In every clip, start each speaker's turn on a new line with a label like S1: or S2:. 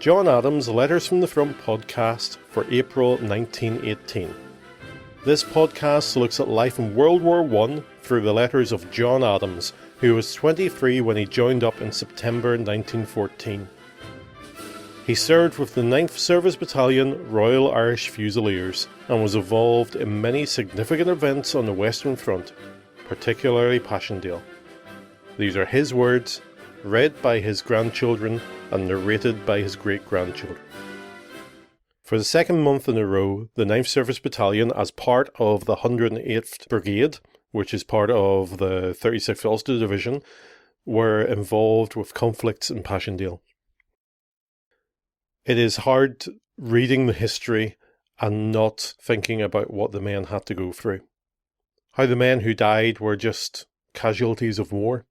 S1: John Adams' Letters from the Front podcast for April 1918. This podcast looks at life in World War I through the letters of John Adams, who was 23 when he joined up in September 1914. He served with the 9th Service Battalion, Royal Irish Fusiliers, and was involved in many significant events on the Western Front, particularly Passchendaele. These are his words, read by his grandchildren and narrated by his great-grandchildren. For the second month in a row, the 9th Service Battalion, as part of the 108th Brigade, which is part of the 36th Ulster Division, were involved with conflicts in Passchendaele. It is hard reading the history and not thinking about what the men had to go through. How the men who died were just casualties of war,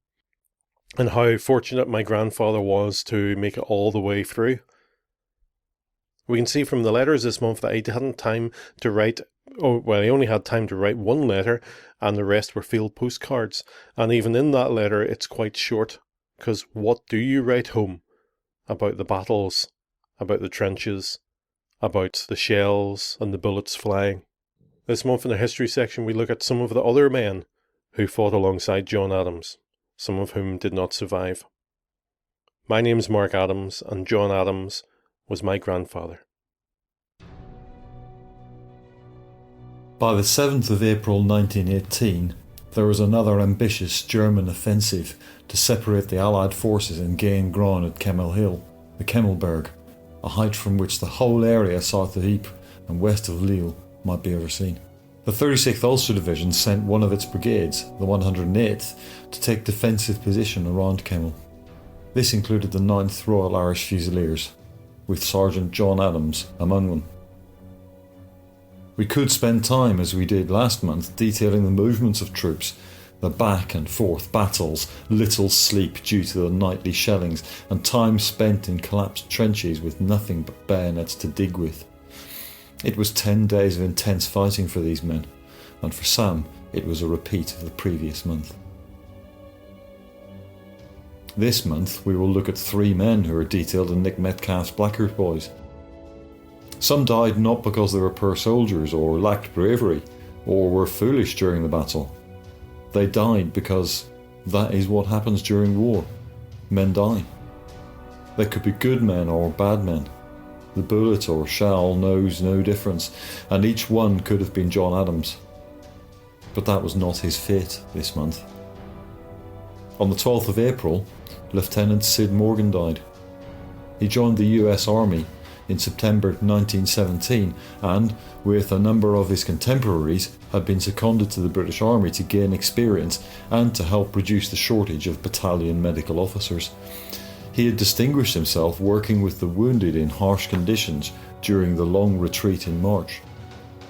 S1: and how fortunate my grandfather was to make it all the way through. We can see from the letters this month that he hadn't time to write, he only had time to write one letter, and the rest were field postcards. And even in that letter, it's quite short, because what do you write home about the battles, about the trenches, about the shells and the bullets flying? This month in the history section, we look at some of the other men who fought alongside John Adams, some of whom did not survive. My name's Mark Adams, and John Adams was my grandfather.
S2: By the 7th of April 1918, there was another ambitious German offensive to separate the Allied forces and gain ground at Kemmel Hill, the Kemmelberg, a height from which the whole area south of Ypres and west of Lille might be overseen. The 36th Ulster Division sent one of its brigades, the 108th, to take defensive position around Kemmel. This included the 9th Royal Irish Fusiliers, with Sergeant John Adams among them. We could spend time, as we did last month, detailing the movements of troops, the back and forth battles, little sleep due to the nightly shellings, and time spent in collapsed trenches with nothing but bayonets to dig with. It was 10 days of intense fighting for these men, and for Sam, it was a repeat of the previous month. This month, we will look at 3 men who are detailed in Nick Metcalf's Black Earth Boys. Some died not because they were poor soldiers or lacked bravery, or were foolish during the battle. They died because that is what happens during war. Men die. They could be good men or bad men. The bullet or shell knows no difference, and each one could have been John Adams. But that was not his fate this month. On the 12th of April, Lieutenant Sid Morgan died. He joined the US Army in September 1917 and, with a number of his contemporaries, had been seconded to the British Army to gain experience and to help reduce the shortage of battalion medical officers. He had distinguished himself working with the wounded in harsh conditions during the long retreat in March.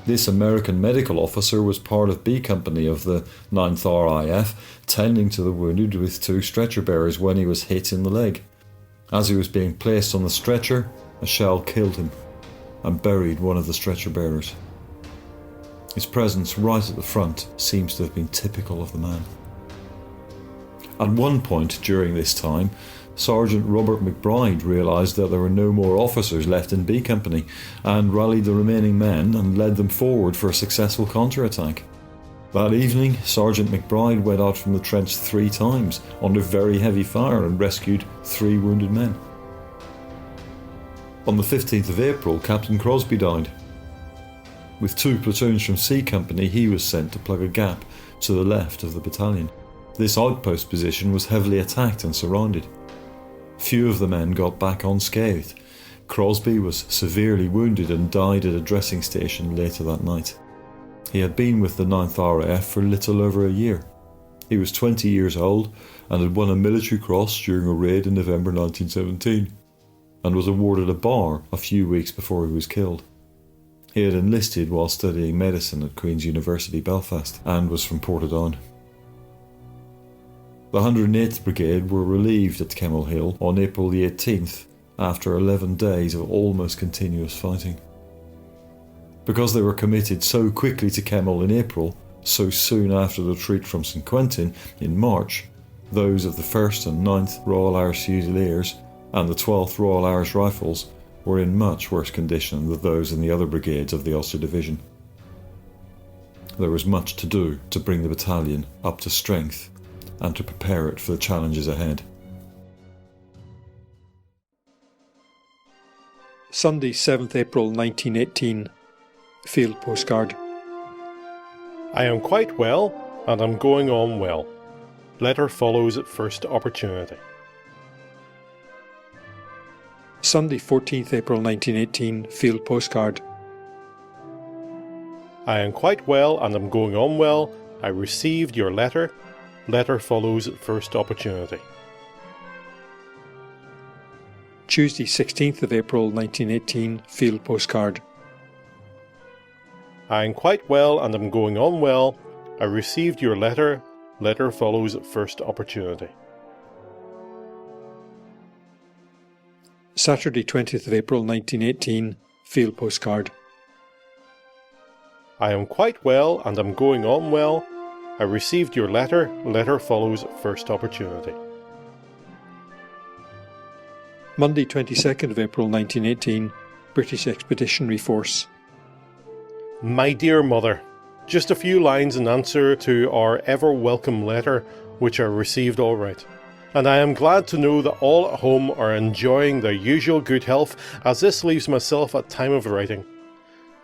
S2: This American medical officer was part of B Company of the 9th RAF, tending to the wounded with 2 stretcher bearers when he was hit in the leg. As he was being placed on the stretcher, a shell killed him and buried one of the stretcher bearers. His presence right at the front seems to have been typical of the man. At one point during this time, Sergeant Robert McBride realised that there were no more officers left in B Company and rallied the remaining men and led them forward for a successful counter-attack. That evening, Sergeant McBride went out from the trench 3 times under very heavy fire and rescued 3 wounded men. On the 15th of April, Captain Crosby died. With 2 platoons from C Company, he was sent to plug a gap to the left of the battalion. This outpost position was heavily attacked and surrounded. Few of the men got back unscathed. Crosby was severely wounded and died at a dressing station later that night. He had been with the 9th RAF for little over a year. He was 20 years old and had won a military cross during a raid in November 1917, and was awarded a bar a few weeks before he was killed. He had enlisted while studying medicine at Queen's University Belfast and was from Portadown. The 108th Brigade were relieved at Kemmel Hill on April the 18th after 11 days of almost continuous fighting. Because they were committed so quickly to Kemmel in April, so soon after the retreat from St Quentin in March, those of the 1st and 9th Royal Irish Fusiliers and the 12th Royal Irish Rifles were in much worse condition than those in the other brigades of the Ulster Division. There was much to do to bring the battalion up to strength and to prepare it for the challenges ahead.
S3: Sunday, 7th April 1918. Field Postcard.
S1: I am quite well, and am going on well. Letter follows at first opportunity.
S3: Sunday, 14th April 1918. Field Postcard.
S1: I am quite well, and am going on well. I received your letter. Letter follows at first opportunity.
S3: Tuesday, 16th of April 1918. Field Postcard.
S1: I am quite well, and am going on well. I received your letter. Letter follows at first opportunity.
S3: Saturday, 20th of April 1918. Field Postcard.
S1: I am quite well, and am going on well. I received your letter. Letter follows at first opportunity.
S3: Monday, 22nd of April 1918. British Expeditionary Force.
S1: My dear mother, just a few lines in answer to our ever-welcome letter, which I received all right. And I am glad to know that all at home are enjoying their usual good health, as this leaves myself at time of writing.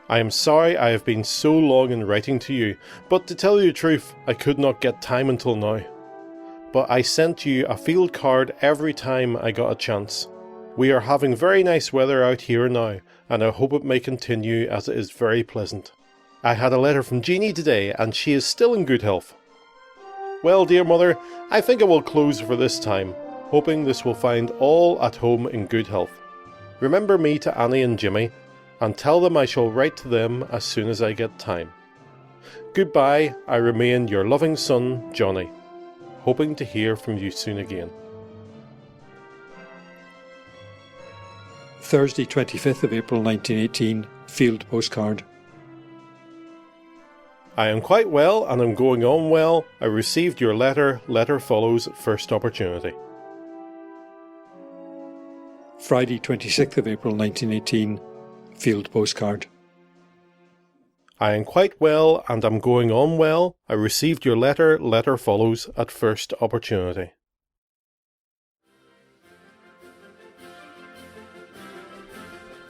S1: I am sorry I have been so long in writing to you, but to tell you the truth, I could not get time until now. But I sent you a field card every time I got a chance. We are having very nice weather out here now, and I hope it may continue as it is very pleasant. I had a letter from Jeanie today, and she is still in good health. Well, dear mother, I think I will close for this time, hoping this will find all at home in good health. Remember me to Annie and Jimmy, and tell them I shall write to them as soon as I get time. Goodbye, I remain your loving son, Johnny, hoping to hear from you soon again.
S3: Thursday, 25th of April 1918. Field Postcard.
S1: I am quite well, and am going on well. I received your letter. Letter follows at first opportunity.
S3: Friday, 26th of April 1918. Field Postcard.
S1: I am quite well, and am going on well. I received your letter. Letter follows at first opportunity.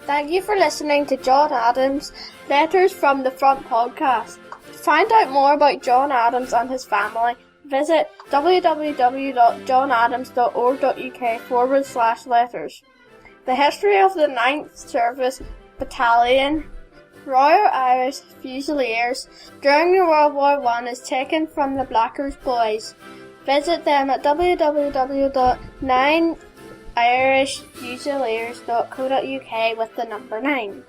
S4: Thank you for listening to John Adams' Letters from the Front podcast. To find out more about John Adams and his family, visit www.johnadams.org.uk/letters. The history of the 9th Service Battalion, Royal Irish Fusiliers, during World War I is taken from the Blackers Boys. Visit them at www.9irishfusiliers.co.uk with the number 9.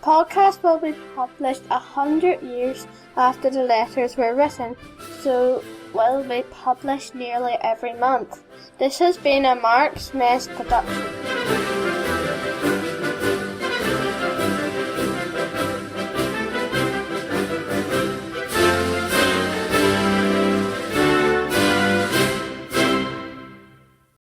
S4: Podcast will be published 100 years after the letters were written, so will be published nearly every month. This has been a Mark Smith production.